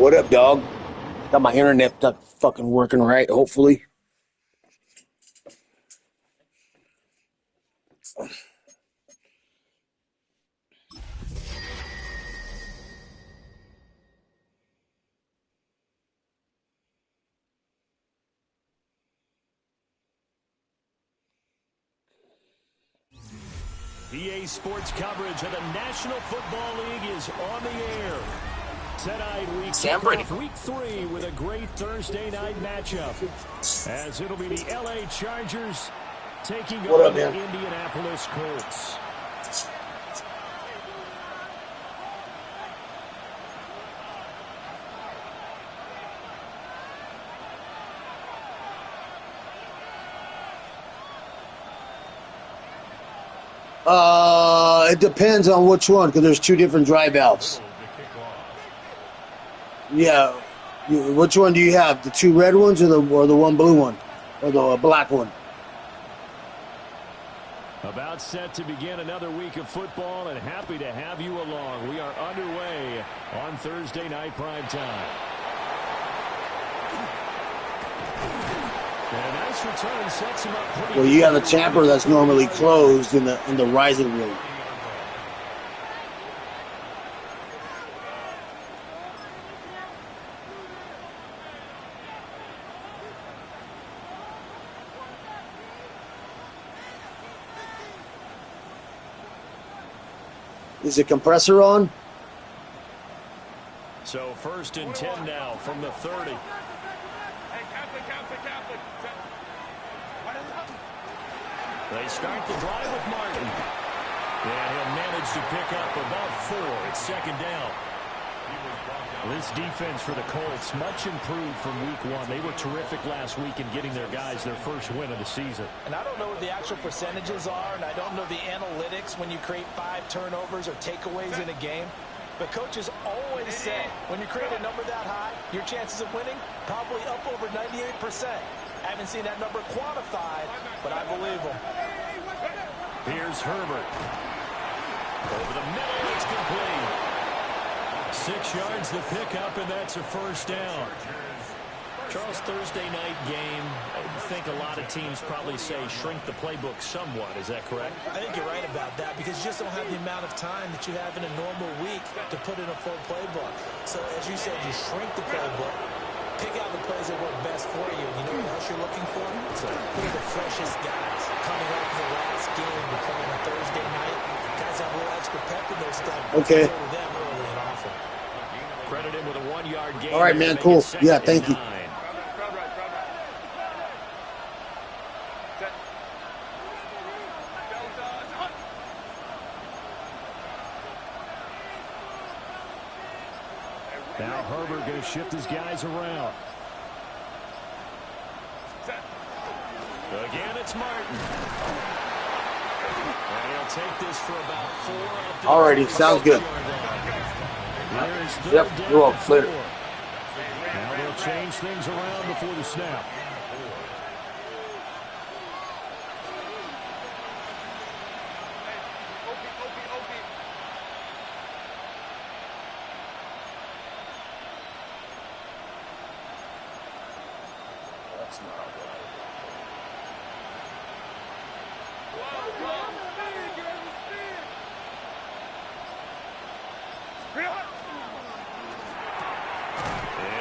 What up, dog? Got my internet fucking working right, hopefully. EA Sports coverage of the National Football League is on the air. Tonight, we kick off Week 3 with a great Thursday night matchup, as it'll be the LA Chargers taking on the Indianapolis Colts. It depends on which one, because there's two different dry valves. Yeah, which one do you have? The two red ones, or the one blue one, or the black one? About set to begin another week of football, and happy to have you along. We are underway on Thursday night prime time. And a nice return sets him up pretty. Well, you have a tamper that's normally closed in the rising room. Is the compressor on? So 1st and 10 now from the 30. They start the drive with Martin. And he'll manage to pick up about 4. It's 2nd down. This defense for the Colts, much improved from Week 1. They were terrific last week in getting their guys their first win of the season. And I don't know what the actual percentages are, and I don't know the analytics when you create 5 turnovers or takeaways in a game. But coaches always say, when you create a number that high, your chances of winning probably up over 98%. I haven't seen that number quantified, but I believe them. Here's Herbert. Over the middle, it's complete. 6 yards the pickup, and that's a 1st down. Charles, Thursday night game, I think a lot of teams probably say shrink the playbook somewhat. Is that correct? I think you're right about that, because you just don't have the amount of time that you have in a normal week to put in a full playbook. So, as you said, you shrink the playbook, pick out the plays that work best for you. You know what else you're looking for? Who are the freshest guys coming off the last game to play on a Thursday night? Guys have a little extra pep in their step. Okay. Them early and often. Credit him with a 1-yard gain. All right, man, cool. Yeah, thank you. Now Herbert going to shift his guys around. Again, it's Martin. And he'll take this for about 4. Alrighty, sounds good. Yep, you're all clear. Now they'll change things around before the snap.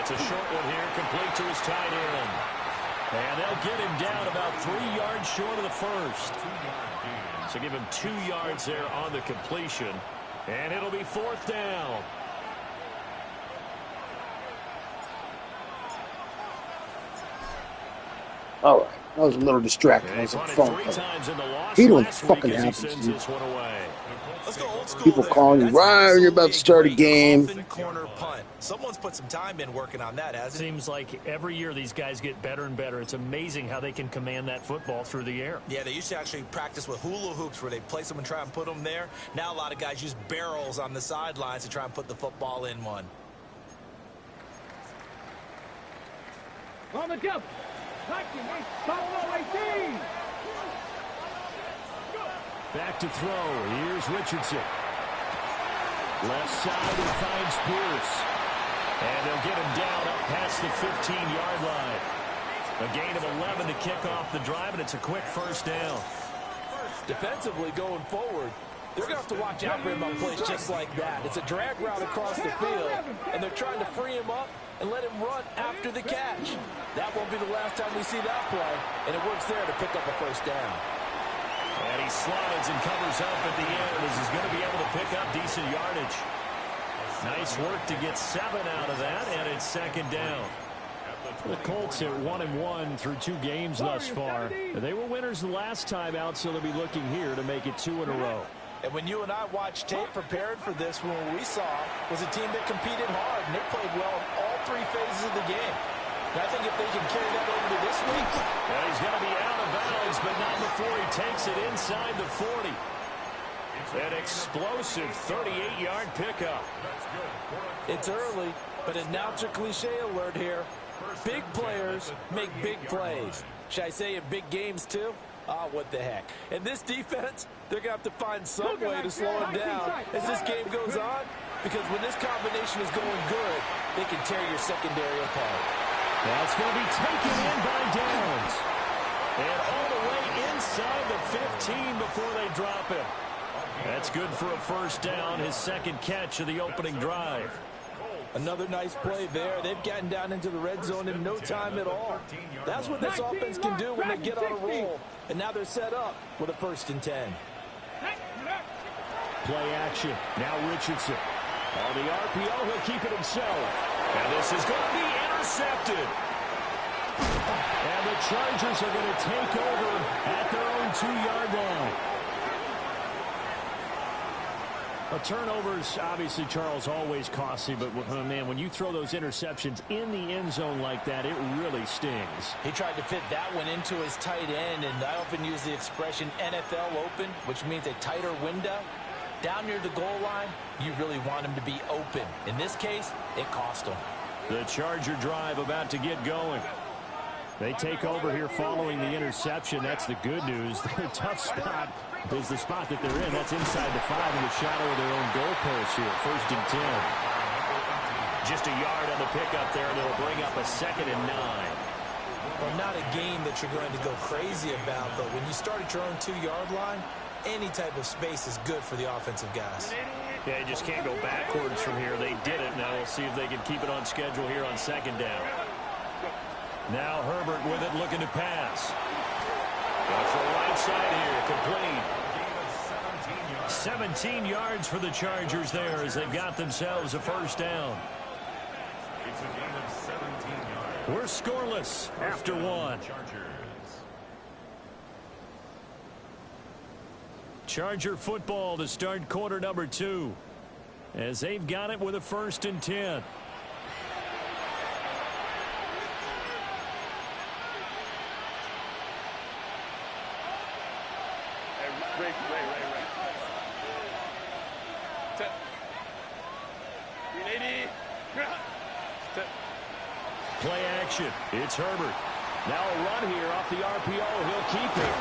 It's a short one here, complete to his tight end. And they'll get him down about 3 yards short of the 1st. So give him 2 yards there on the completion. And it'll be 4th down. All right. That was a little distracting. That was a phone call. He don't fucking happen. People calling you right when you're about to start a game. Corner punt. Someone's put some time in working on that, hasn't it? Seems like every year these guys get better and better. It's amazing how they can command that football through the air. Yeah, they used to actually practice with hula hoops where they place them and try and put them there. Now a lot of guys use barrels on the sidelines to try and put the football in one. On the jump. Back to throw. Here's Richardson. Left side and finds Pierce. And they'll get him down up past the 15-yard line. A gain of 11 to kick off the drive, and it's a quick first down. Defensively going forward, they're going to have to watch out for him on plays just like that. It's a drag route across the field, and they're trying to free him up and let him run after the catch. That won't be the last time we see that play, and it works there to pick up a first down. And he slides and covers up at the end as he's going to be able to pick up decent yardage. Nice work to get 7 out of that, and it's second down. The Colts are 1-1 through 2 games thus far. They were winners the last time out, so they'll be looking here to make it 2 in a row. And when you and I watched tape preparing for this, what we saw was a team that competed hard, and they played well in all 3 phases of the game. And I think if they can carry that over to this week. Well, he's going to be out of bounds, but not before he takes it inside the 40. An explosive 38-yard pickup. It's early, but announcer cliche alert here. Big players make big plays. Should I say in big games too? What the heck. And this defense, they're going to have to find some way to slow him down as this game goes on, because when this combination is going good, they can tear your secondary apart. That's going to be taken in by Downs. And all the way inside the 15 before they drop him. That's good for a first down, his second catch of the opening drive. Another nice play there. They've gotten down into the red zone in no time at all. That's what this offense can do when they get on a roll. And now they're set up with a 1st and 10. Play action. Now Richardson. On the RPO, he'll keep it himself. And this is going to be intercepted. And the Chargers are going to take over at their own 2-yard line. A turnover's obviously, Charles, always costly, but man, when you throw those interceptions in the end zone like that, it really stings. He tried to fit that one into his tight end, and I often use the expression NFL open, which means a tighter window. Down near the goal line, you really want him to be open. In this case, it cost him. The Charger drive about to get going. They take over here following the interception. That's the good news. Their tough spot is the spot that they're in. That's inside the 5 in the shadow of their own goalpost here. 1st and 10. Just a yard on the pickup there, and it'll bring up a 2nd and 9. Well, not a game that you're going to go crazy about, but when you start at your own 2-yard line, any type of space is good for the offensive guys. Yeah, you just can't go backwards from here. They did it. Now we'll see if they can keep it on schedule here on 2nd down. Now Herbert with it, looking to pass. Off the right side here, complete. 17 yards for the Chargers there as they've got themselves a first down. It's a gain of 17 yards. We're scoreless after 1. Charger football to start quarter number 2 as they've got it with a 1st and 10. Ray. Set. 380. Set. Play action. It's Herbert. Now a run here off the RPO. He'll keep it.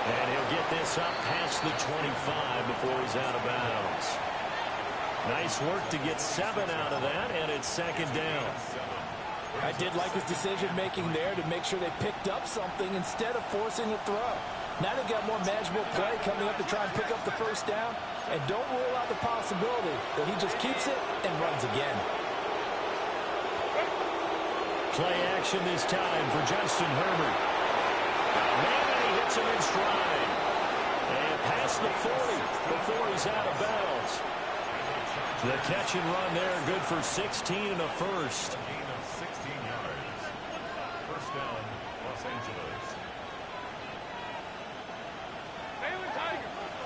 And he'll get this up past the 25 before he's out of bounds. Nice work to get 7 out of that, and it's 2nd down. I did like his decision-making there to make sure they picked up something instead of forcing a throw. Now they've got more manageable play coming up to try and pick up the first down, and don't rule out the possibility that he just keeps it and runs again. Play action this time for Justin Herbert. Man, he hits him in stride. And past the 40 before he's out of bounds. The catch and run there, good for 16 and a first. A gain of 16 yards. First down, Los Angeles.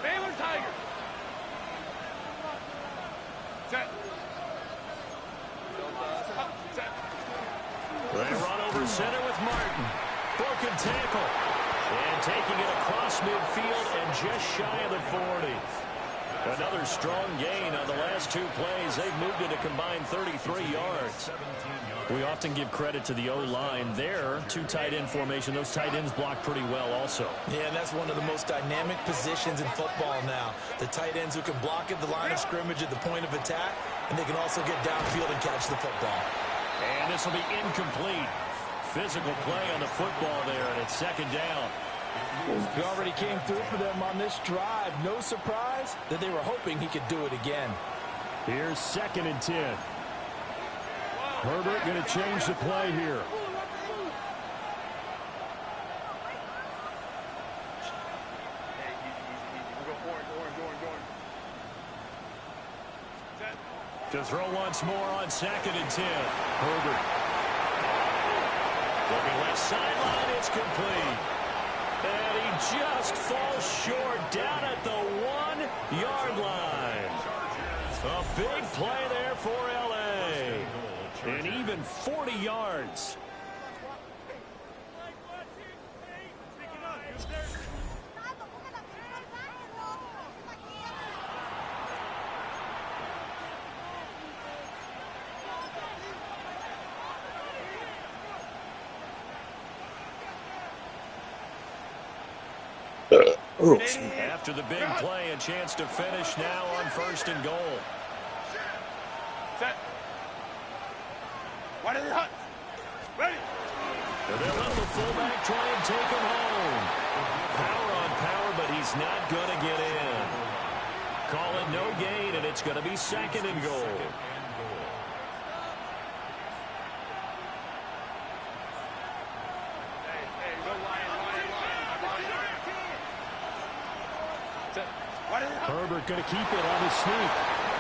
Baylor Tigers. Set. They run over center with Martin. Broken tackle. And taking it across midfield and just shy of the 40. Another strong gain on the last 2 plays. They've moved it a combined 33 yards. We often give credit to the O-line there. 2 tight end formation. Those tight ends block pretty well also. Yeah, that's one of the most dynamic positions in football now. The tight ends who can block at the line of scrimmage at the point of attack, and they can also get downfield and catch the football. And this will be incomplete. Physical play on the football there, and it's 2nd down. He already came through for them on this drive. No surprise that they were hoping he could do it again. Here's 2nd and 10. Herbert going to change the play here. To throw once more on 2nd and 10. Herbert. Looking left sideline, it's complete. And he just falls short down at the 1-yard line. A big play there for L.A. And even 40 yards. After the big play, a chance to finish now on 1st and goal. Set. What is it? Ready. And they'll let the fullback try and take him home. Power on power, but he's not going to get in. Call it no gain, and it's going to be 2nd and goal. Herbert going to keep it on his sneak.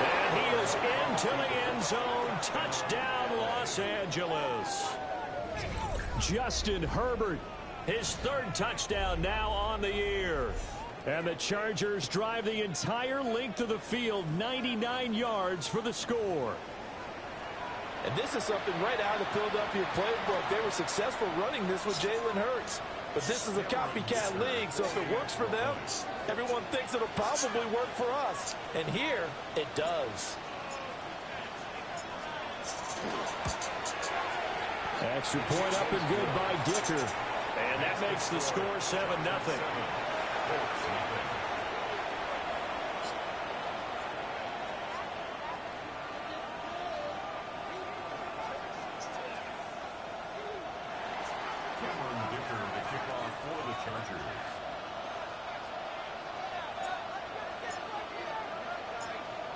And he is into the end zone. Touchdown, Los Angeles. Justin Herbert, his 3rd touchdown now on the year. And the Chargers drive the entire length of the field, 99 yards for the score. And this is something right out of the Philadelphia playbook. They were successful running this with Jalen Hurts. But this is a copycat league, so if it works for them, everyone thinks it'll probably work for us. And here, it does. Extra point up and good by Dicker. And that makes the score 7-0.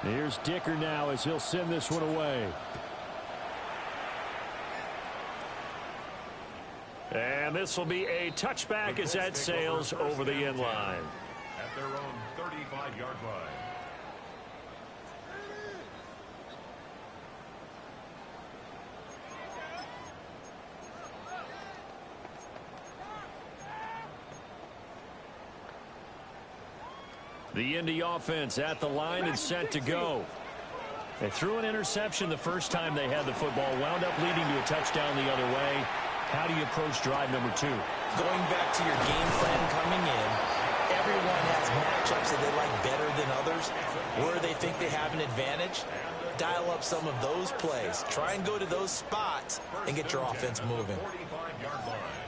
Here's Dicker now as he'll send this one away. And this will be a touchback as that sails over the end line. At their own 35-yard line. The Indy offense at the line and set to go. They threw an interception the first time they had the football, wound up leading to a touchdown the other way. How do you approach drive number 2? Going back to your game plan coming in, everyone has matchups that they like better than others, where they think they have an advantage. Dial up some of those plays. Try and go to those spots and get your offense moving.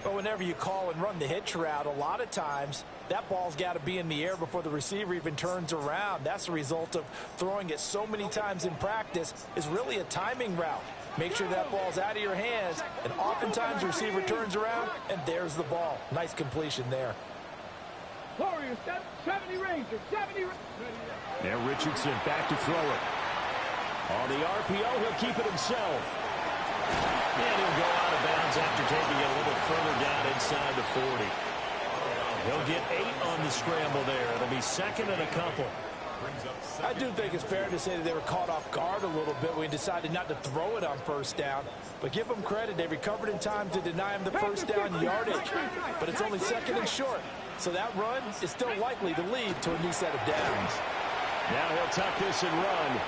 But whenever you call and run the hitch route, a lot of times that ball's got to be in the air before the receiver even turns around. That's the result of throwing it so many times in practice. Is really a timing route. Make sure that ball's out of your hands, and oftentimes the receiver turns around, and there's the ball. Nice completion there. Warriors, 70 Rangers, 70 Now Richardson back to throw it. On the RPO, he'll keep it himself. And he'll go out of bounds after taking it a little further down inside the 40. He'll get 8 on the scramble there. It'll be 2nd and a couple. I do think it's fair to say that they were caught off guard a little bit when we decided not to throw it on first down. But give them credit. They recovered in time to deny him the first down yardage. But it's only 2nd and short. So that run is still likely to lead to a new set of downs. Now he'll tuck this and run.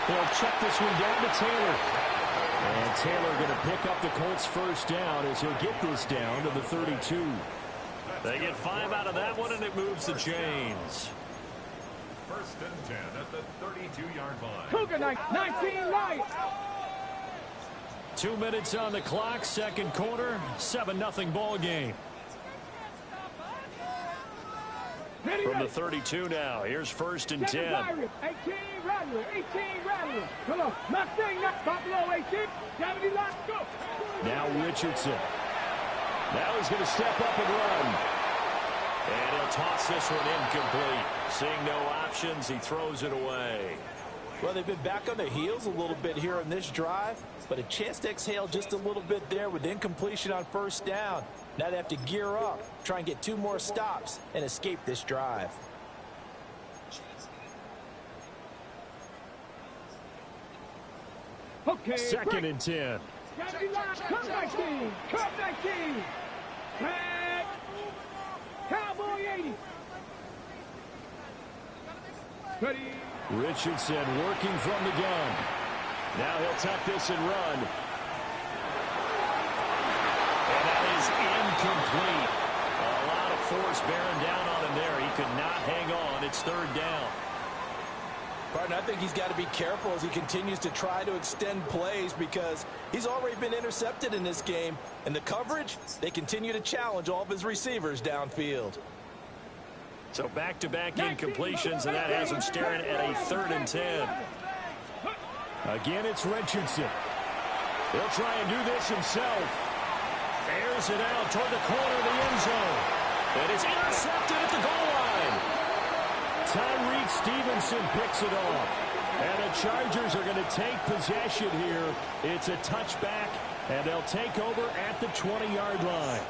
He'll check this one down to Taylor. And Taylor going to pick up the Colts first down as he'll get this down to the 32. They get 5 out of that one, and it moves the chains. First and 10 at the 32-yard line. Cougar 19 right. 2 minutes on the clock, second quarter, 7-0 ball game. From the 32 now, here's first and 10. 18 Rattler. Come on, Mustang, Buffalo 18, 70 left, go. Now Richardson. Now he's going to step up and run. And he'll toss this one incomplete. Seeing no options, he throws it away. Well, they've been back on their heels a little bit here in this drive, but a chance to exhale just a little bit there with incompletion on first down. Now they have to gear up, try and get 2 more stops, and escape this drive. Okay, second and 10. 70 left, come 19, back, Cowboy 80. Ready. Richardson working from the gun. Now he'll tuck this and run. And that is incomplete. A lot of force bearing down on him there. He could not hang on. It's third down. Pardon, I think he's got to be careful as he continues to try to extend plays because he's already been intercepted in this game. And the coverage, they continue to challenge all of his receivers downfield. So back-to-back incompletions, and that has him staring at a third and 10. Again, it's Richardson. He'll try and do this himself. Airs it out toward the corner of the end zone. It is intercepted at the goal line. Tyreek Stevenson picks it off. And the Chargers are going to take possession here. It's a touchback, and they'll take over at the 20-yard line.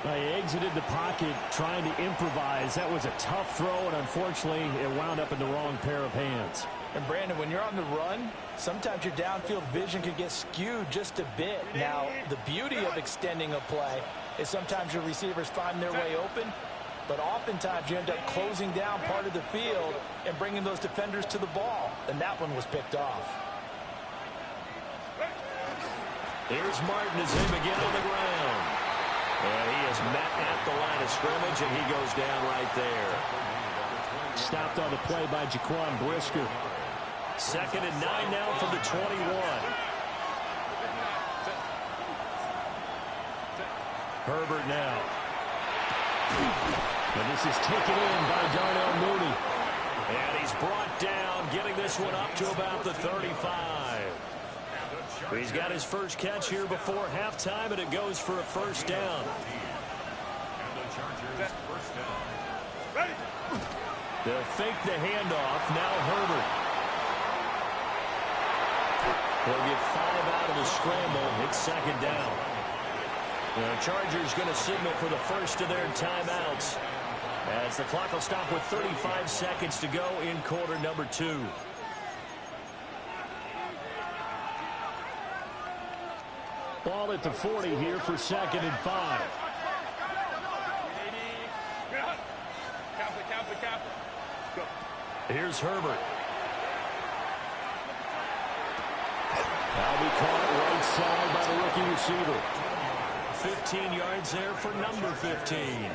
They exited the pocket trying to improvise. That was a tough throw, and unfortunately, it wound up in the wrong pair of hands. And, Brandon, when you're on the run, sometimes your downfield vision can get skewed just a bit. Now, the beauty of extending a play is sometimes your receivers find their way open, but oftentimes you end up closing down part of the field and bringing those defenders to the ball, and that one was picked off. Here's Martin as they begin on the ground. And he is met at the line of scrimmage, and he goes down right there. Stopped on the play by Jaquan Brisker. Second and 9 now from the 21. Herbert now. And this is taken in by Darnell Mooney. And he's brought down, getting this one up to about the 35. He's got his first catch here before halftime, and it goes for a first down. Ready. They'll fake the handoff. Now Herbert. They'll get 5 out of the scramble. It's second down. The Chargers going to signal for the first of their timeouts as the clock will stop with 35 seconds to go in quarter number 2. Ball at the 40 here for second and 5. Here's Herbert. That'll be caught right side by the rookie receiver. 15 yards there for number 15.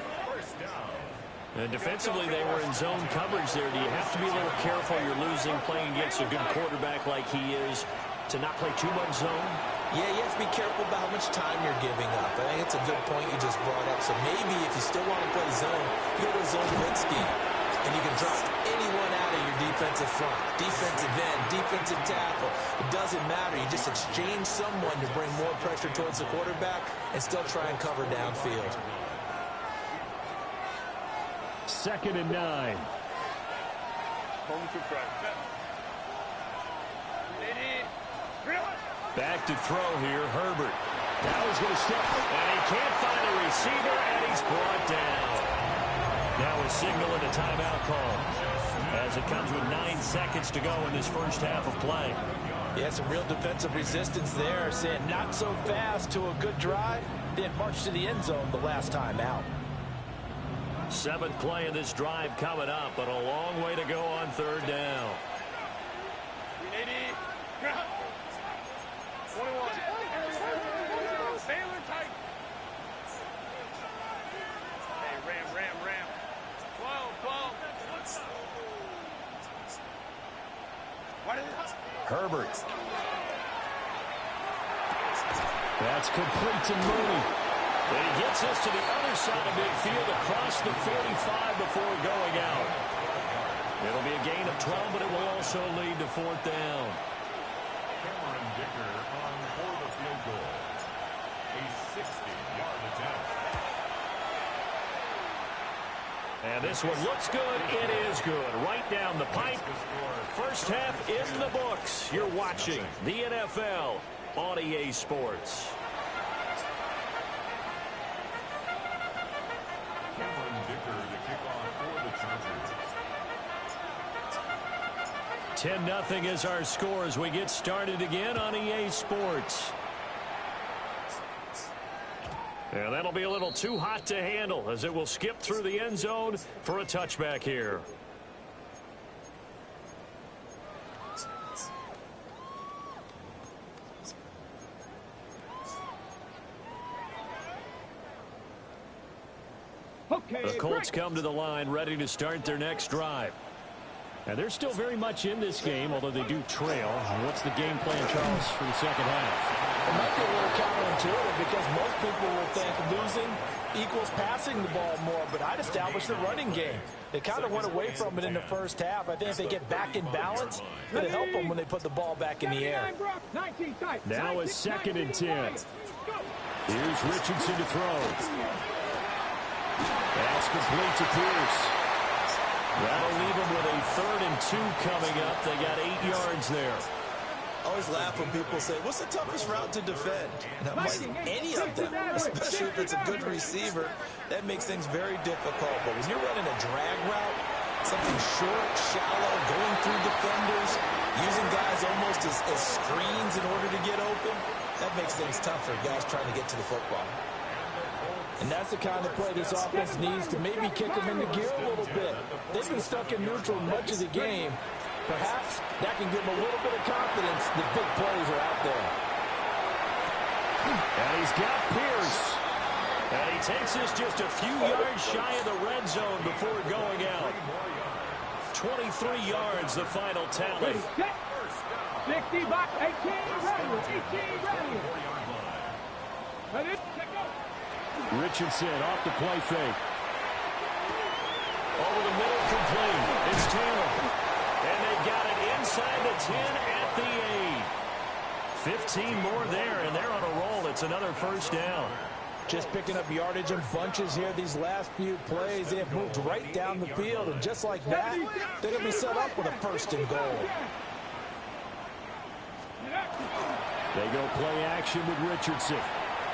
And defensively, they were in zone coverage there. Do you have to be a little careful? You're losing playing against a good quarterback like he is to not play too much zone? Yeah, you have to be careful about how much time you're giving up. I think it's a good point you just brought up. So maybe if you still want to play zone, you go to a zone blitz scheme. And you can drop anyone out of your defensive front. Defensive end, defensive tackle. It doesn't matter. You just exchange someone to bring more pressure towards the quarterback and still try and cover downfield. Second and 9. Back to throw here, Herbert. Now he's going to step, and he can't find a receiver, and he's brought down. Now a signal and a timeout call as it comes with 9 seconds to go in this first half of play. Yeah, some real defensive resistance there, saying not so fast to a good drive, then march to the end zone the last time out. 7th play of this drive coming up, but a long way to go on third down. 21. Sailor tight. Hey, ram. 12. Herbert. That's complete to Mooney. And he gets us to the other side of midfield across the 45 before going out. It'll be a gain of 12, but it will also lead to fourth down. Cameron Dicker on for the field goal. A 60-yard attempt. And this one looks good. It is good. Right down the pipe. First half in the books. You're watching the NFL on EA Sports. Cameron Dicker, the kickoff for the Chargers. 10-0 is our score as we get started again on EA Sports. And that'll be a little too hot to handle as it will skip through the end zone for a touchback here. The Colts come to the line ready to start their next drive. And they're still very much in this game, although they do trail. What's the game plan, Charles, for the second half? It might be a little counterintuitive because most people will think losing equals passing the ball more, but I'd establish the running game. They kind of went away from it in the first half. I think if they get back in balance, it'll help them when they put the ball back in the air. Now a 2nd and 10. Here's Richardson to throw. That's complete to Pierce. That'll leave them with a 3rd and 2 coming up. They got 8 yards there. I always laugh when people say, what's the toughest route to defend? And I'm like, any of them, especially if it's a good receiver, that makes things very difficult. But when you're running a drag route, something short, shallow, going through defenders, using guys almost as screens in order to get open, that makes things tough for guys trying to get to the football. And that's the kind of play this offense needs to maybe kick them into gear a little bit. They've been stuck in neutral much of the game. Perhaps that can give them a little bit of confidence that big plays are out there. And he's got Pierce. And he takes us just a few yards shy of the red zone before going out. 23 yards, the final tally. 60 back, 18 ready, 18 ready. Richardson off the play fake. Over the middle, complete. It's Taylor. And they got it inside the 10 at the 8. 15 more there, and they're on a roll. It's another first down. Just picking up yardage in bunches here these last few plays. They have moved right down the field, and just like that, they're going to be set up with a 1st and goal. They go play action with Richardson.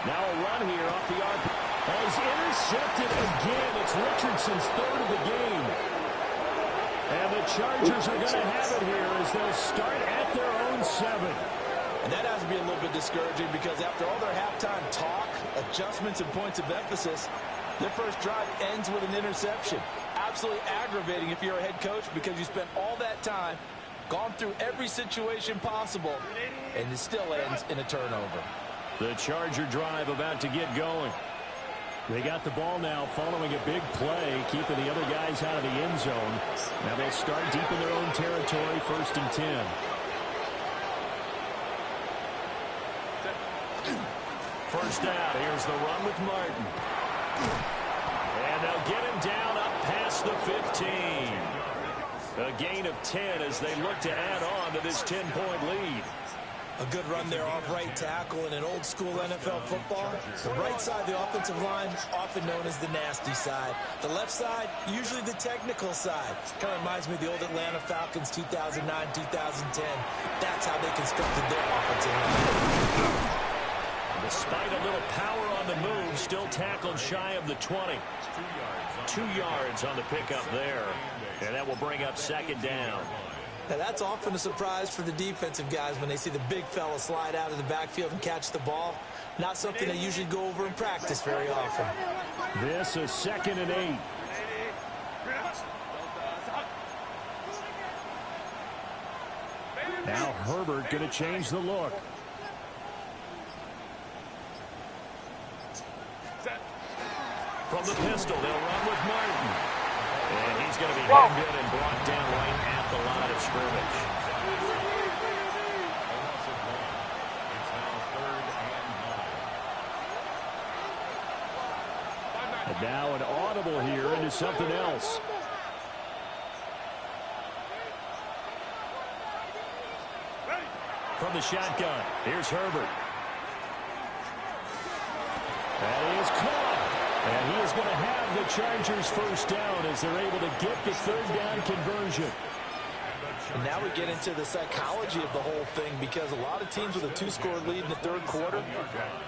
Now a run here off the arc. He's intercepted again. It's Richardson's 3rd of the game. And the Chargers are going to have it here as they'll start at their own 7. And that has to be a little bit discouraging because after all their halftime talk, adjustments, and points of emphasis, their first drive ends with an interception. Absolutely aggravating if you're a head coach because you spent all that time, gone through every situation possible, and it still ends in a turnover. The Charger drive about to get going. They got the ball now following a big play, keeping the other guys out of the end zone. Now they'll start deep in their own territory, 1st and 10. First down, here's the run with Martin. And they'll get him down up past the 15. A gain of 10 as they look to add on to this 10-point lead. A good run there off right tackle in an old-school NFL football. The right side of the offensive line, often known as the nasty side. The left side, usually the technical side. Kind of reminds me of the old Atlanta Falcons 2009, 2010. That's how they constructed their offensive line. Despite a little power on the move, still tackled shy of the 20. 2 yards on the pickup there. And that will bring up 2nd down. Now, that's often a surprise for the defensive guys when they see the big fella slide out of the backfield and catch the ball. Not something they usually go over in practice very often. This is 2nd and 8. Now Herbert going to change the look. From the pistol, they'll run with Martin. And he's going to be hemmed in and brought down right at the line of scrimmage. Now an audible here into something else. From the shotgun, here's Herbert. That is caught. And he is going to have the Chargers first down as they're able to get the third down conversion. And now we get into the psychology of the whole thing, because a lot of teams with a 2-score lead in the third quarter,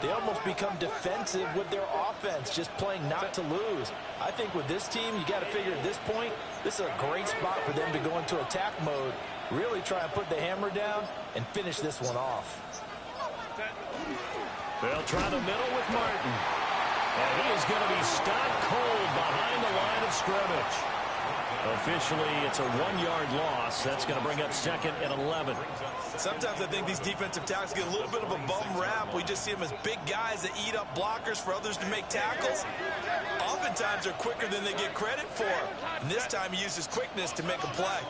they almost become defensive with their offense, just playing not to lose. I think with this team, you got to figure at this point, this is a great spot for them to go into attack mode, really try and put the hammer down and finish this one off. They'll try the middle with Martin. And he is going to be stopped cold behind the line of scrimmage. Officially, it's a 1-yard loss. That's going to bring up 2nd and 11. Sometimes I think these defensive tackles get a little bit of a bum rap. We just see them as big guys that eat up blockers for others to make tackles. Oftentimes, they're quicker than they get credit for. And this time, he used his quickness to make a play.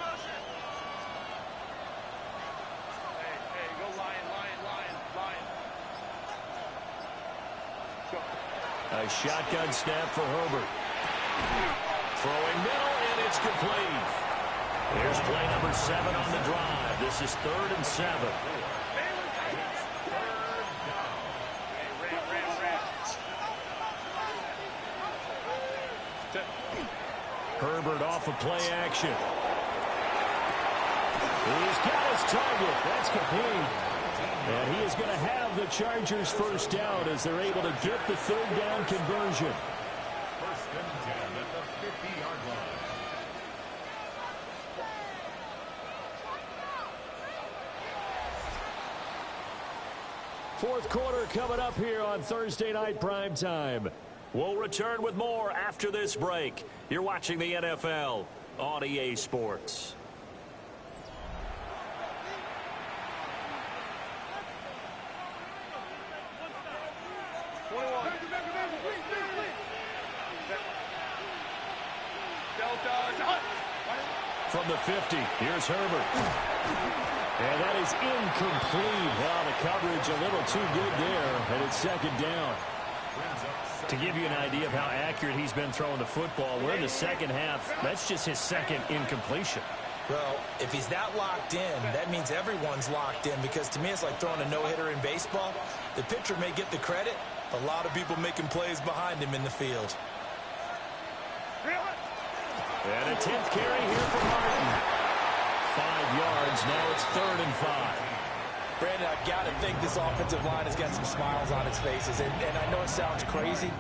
A shotgun snap for Herbert. Throwing middle, and it's complete. Here's play number 7 on the drive. This is 3rd and 7. Herbert off of play action. He's got his target. That's complete. And he is going to have the Chargers first down as they're able to get the third down conversion. 1st and 10 at the 50-yard line. Fourth quarter coming up here on Thursday Night Primetime. We'll return with more after this break. You're watching the NFL on EA Sports. From the 50, here's Herbert. And that is incomplete. Well, the coverage a little too good there, and it's 2nd down. To give you an idea of how accurate he's been throwing the football, we're in the second half. That's just his 2nd incompletion. Well, if he's that locked in, that means everyone's locked in, because to me it's like throwing a no-hitter in baseball. The pitcher may get the credit, a lot of people making plays behind him in the field. And a 10th carry here for Martin. 5 yards, now it's 3rd and 5. Brandon, I've got to think this offensive line has got some smiles on its faces. And I know it sounds crazy,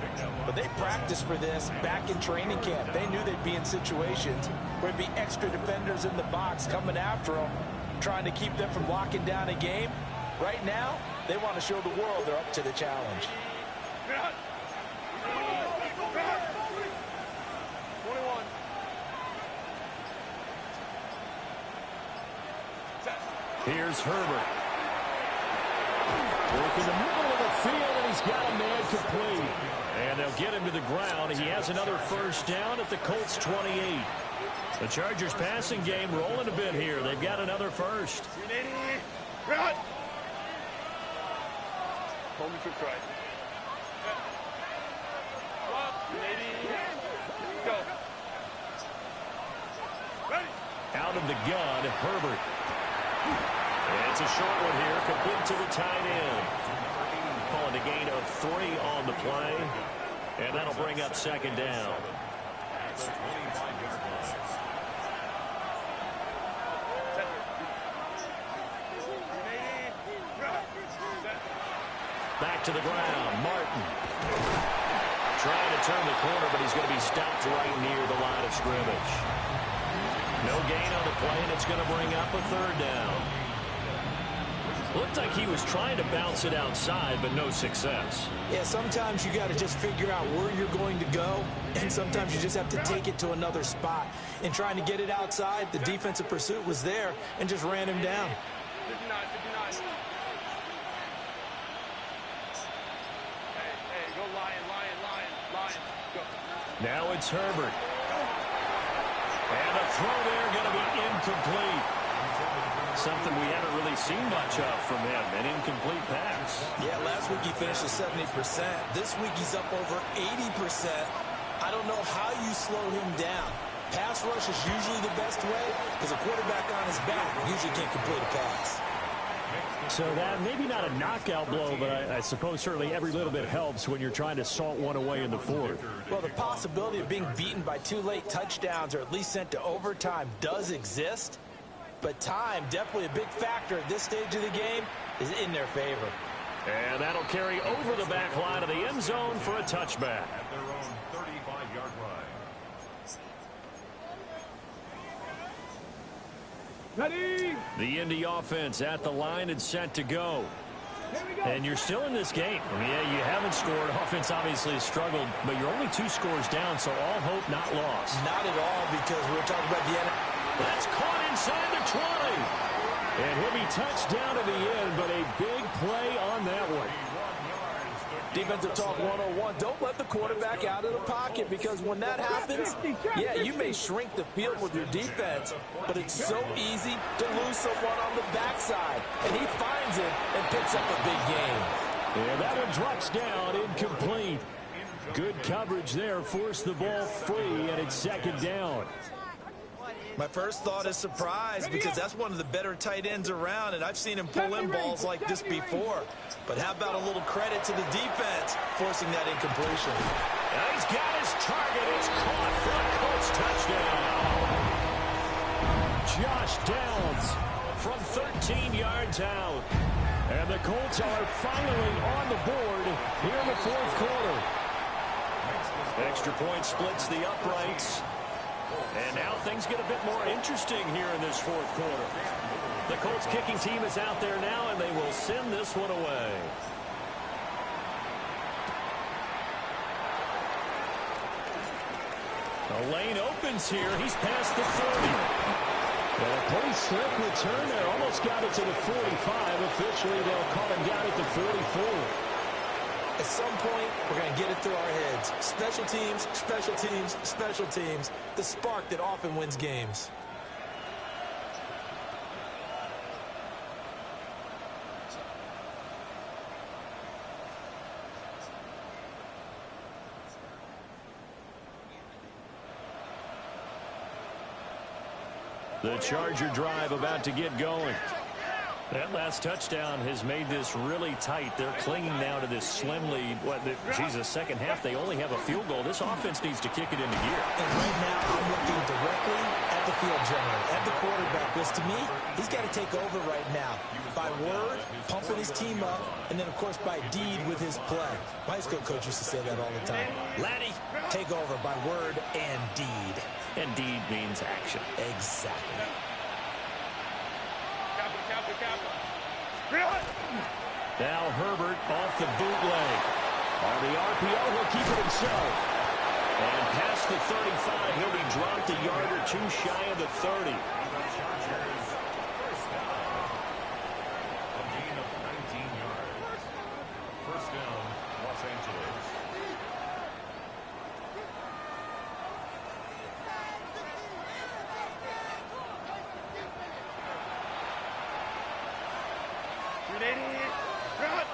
but they practiced for this back in training camp. They knew they'd be in situations where there'd be extra defenders in the box coming after them, trying to keep them from locking down a game. Right now, they want to show the world they're up to the challenge. Here's Herbert. Working the middle of the field, and he's got a man complete. And they'll get him to the ground. He has another first down at the Colts 28. The Chargers passing game rolling a bit here. They've got another first. Out of the gun, Herbert. And it's a short one here, complete to the tight end. Calling a gain of 3 on the play. And that'll bring up 2nd down. Back to the ground, Martin. Trying to turn the corner, but he's going to be stopped right near the line of scrimmage. No gain on the play, and it's going to bring up a 3rd down. Looked like he was trying to bounce it outside, but no success. Yeah, sometimes you got to just figure out where you're going to go, and sometimes you just have to take it to another spot. In trying to get it outside, the defensive pursuit was there and just ran him down. Now it's Herbert. And a throw there going to be incomplete. Something we haven't really seen much of from him, an incomplete pass. Yeah, last week he finished at 70%. This week he's up over 80%. don't know how you slow him down. Pass rush is usually the best way because a quarterback on his back usually can't complete a pass. So that maybe not a knockout blow, but I suppose certainly every little bit helps when you're trying to salt one away in the fourth. Well, the possibility of being beaten by 2 late touchdowns or at least sent to overtime does exist, but time, definitely a big factor at this stage of the game, is in their favor. And that'll carry over the back line of the end zone for a touchback. At their own 35-yard line. Ready? The Indy offense at the line and set to go. Here we go. And you're still in this game. I mean, yeah, you haven't scored. Offense obviously has struggled, but you're only 2 scores down, so all hope not lost. Not at all, because we're talking about the end. That's caught inside the 20. And he'll be touched down to the end, but a big play on that one. Defensive talk 101. Don't let the quarterback out of the pocket, because when that happens, yeah, you may shrink the field with your defense, but it's so easy to lose someone on the backside. And he finds it and picks up a big gain. Yeah, that one drops down, incomplete. Good coverage there, forced the ball free, and it's second down. My first thought is surprise, because that's one of the better tight ends around, and I've seen him pull in balls like this before. But how about a little credit to the defense forcing that incompletion? Now he's got his target. It's caught for a Colts touchdown. Josh Downs from 13 yards out. And the Colts are finally on the board here in the fourth quarter. Extra point splits the uprights. And now things get a bit more interesting here in this fourth quarter. The Colts kicking team is out there now, and they will send this one away. The lane opens here. He's past the 30. Well, a pretty slick return there. Almost got it to the 45. Officially, they'll call him down at the 44. At some point, we're going to get it through our heads. Special teams, special teams, special teams. The spark that often wins games. The Charger drive about to get going. That last touchdown has made this really tight. They're clinging now to this slim lead. Jesus, second half, they only have a field goal. This offense needs to kick it into gear. And right now, I'm looking directly at the field general, at the quarterback. Because to me, he's got to take over right now. By word, pumping his team up, and then, of course, by deed with his play. My high school coach used to say that all the time. Laddie, take over by word and deed. And deed means action. Exactly. Now Herbert off the bootleg. On the RPO, he'll keep it himself. And past the 35, he'll be dropped a yard or two shy of the 30. A gain of 19 yards. First down, Los Angeles. Ready? Run!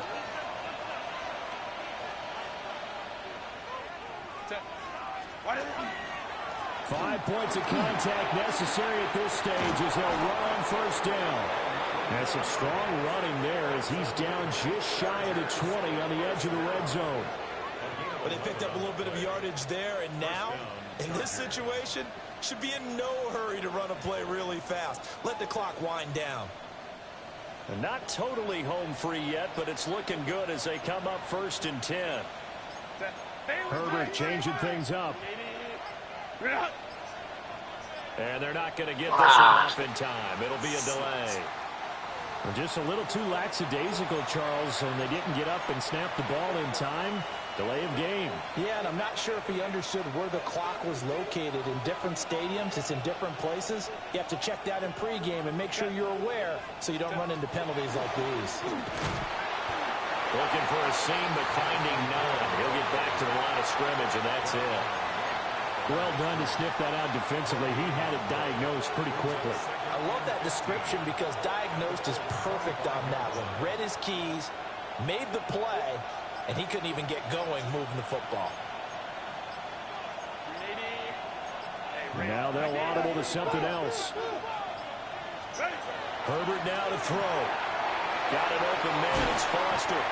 5 points of contact necessary at this stage as they'll run on first down. That's some strong running there as he's down just shy of the 20 on the edge of the red zone. But they picked up a little bit of yardage there, and now, in this situation, should be in no hurry to run a play really fast. Let the clock wind down. And not totally home free yet, but it's looking good as they come up 1st and 10. Herbert changing things up. And they're not going to get this one off in time. It'll be a delay. Just a little too lackadaisical, Charles, and they didn't get up and snap the ball in time. Delay of game. Yeah, and I'm not sure if he understood where the clock was located. In different stadiums, it's in different places. You have to check that in pregame and make sure you're aware so you don't run into penalties like these. Looking for a seam, but finding none. He'll get back to the line of scrimmage, and that's it. Well done to sniff that out defensively. He had it diagnosed pretty quickly. I love that description because diagnosed is perfect on that one. Read his keys, made the play, and he couldn't even get going moving the football. Now they'll audible to something else. Herbert now to throw. Got an open man. It's Foster.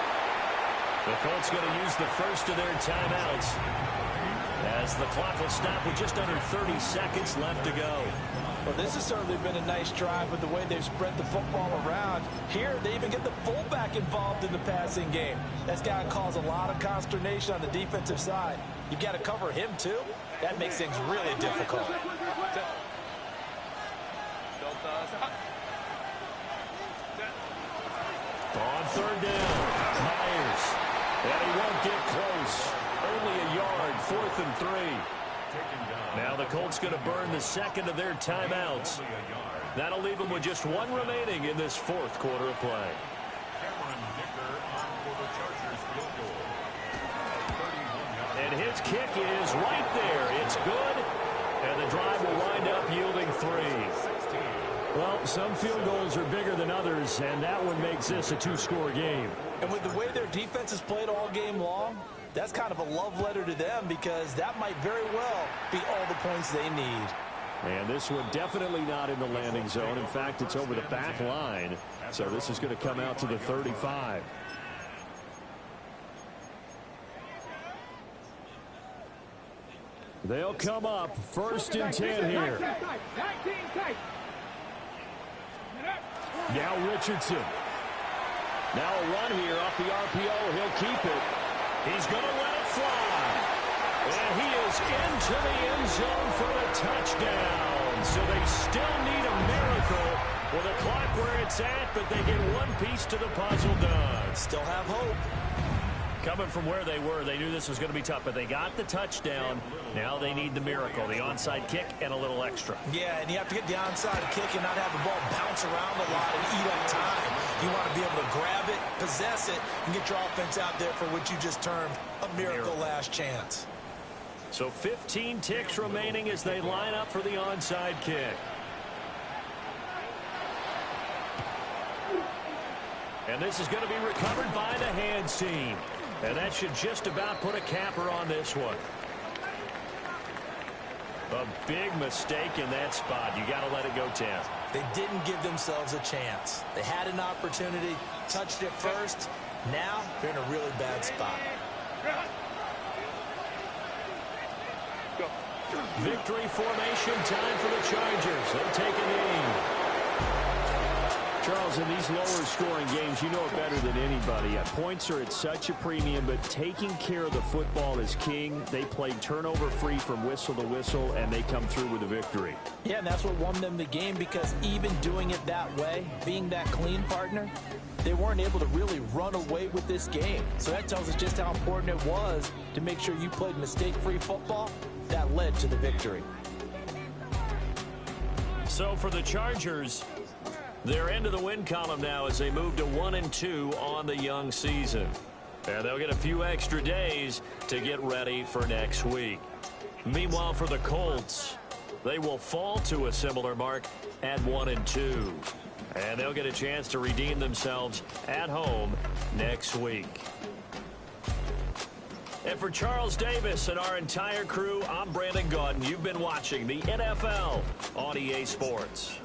The Colts going to use the first of their timeouts as the clock will stop with just under 30 seconds left to go. Well, this has certainly been a nice drive with the way they've spread the football around. Here, they even get the fullback involved in the passing game. That's got to cause a lot of consternation on the defensive side. You've got to cover him, too. That makes things really difficult. On third down, Myers. And he won't get close. Only a yard, 4th and 3. Now the Colts going to burn the second of their timeouts. That'll leave them with just one remaining in this fourth quarter of play. And his kick is right there. It's good. And the drive will wind up yielding 3. Well, some field goals are bigger than others, and that one makes this a 2-score game. And with the way their defense has played all game long, that's kind of a love letter to them because that might very well be all the points they need. And this one definitely not in the landing zone. In fact, it's over the back line. So this is going to come out to the 35. They'll come up 1st and 10 here. Now Richardson. Now a run here off the RPO. He'll keep it. He's going to let it fly. And he is into the end zone for the touchdown. So they still need a miracle with a clock where it's at, but they get one piece to the puzzle done. Still have hope. Coming from where they were, they knew this was going to be tough, but they got the touchdown. Now they need the miracle, the onside kick and a little extra. Yeah, and you have to get the onside kick and not have the ball bounce around a lot and eat up time. You want to be able to grab it, possess it, and get your offense out there for what you just termed a miracle last chance. So 15 ticks remaining as they line up for the onside kick. And this is going to be recovered by the hands team. And that should just about put a capper on this one. A big mistake in that spot. You got to let it go 10. They didn't give themselves a chance. They had an opportunity, touched it first. Now they're in a really bad spot. Victory formation time for the Chargers. They'll take a knee. Charles, in these lower-scoring games, you know it better than anybody. Points are at such a premium, but taking care of the football is king. They played turnover-free from whistle to whistle, and they come through with a victory. Yeah, and that's what won them the game because even doing it that way, being that clean partner, they weren't able to really run away with this game. So that tells us just how important it was to make sure you played mistake-free football. That led to the victory. So for the Chargers, they're into the win column now as they move to 1-2 on the young season. And they'll get a few extra days to get ready for next week. Meanwhile, for the Colts, they will fall to a similar mark at 1-2. And they'll get a chance to redeem themselves at home next week. And for Charles Davis and our entire crew, I'm Brandon Gaudin. You've been watching the NFL on EA Sports.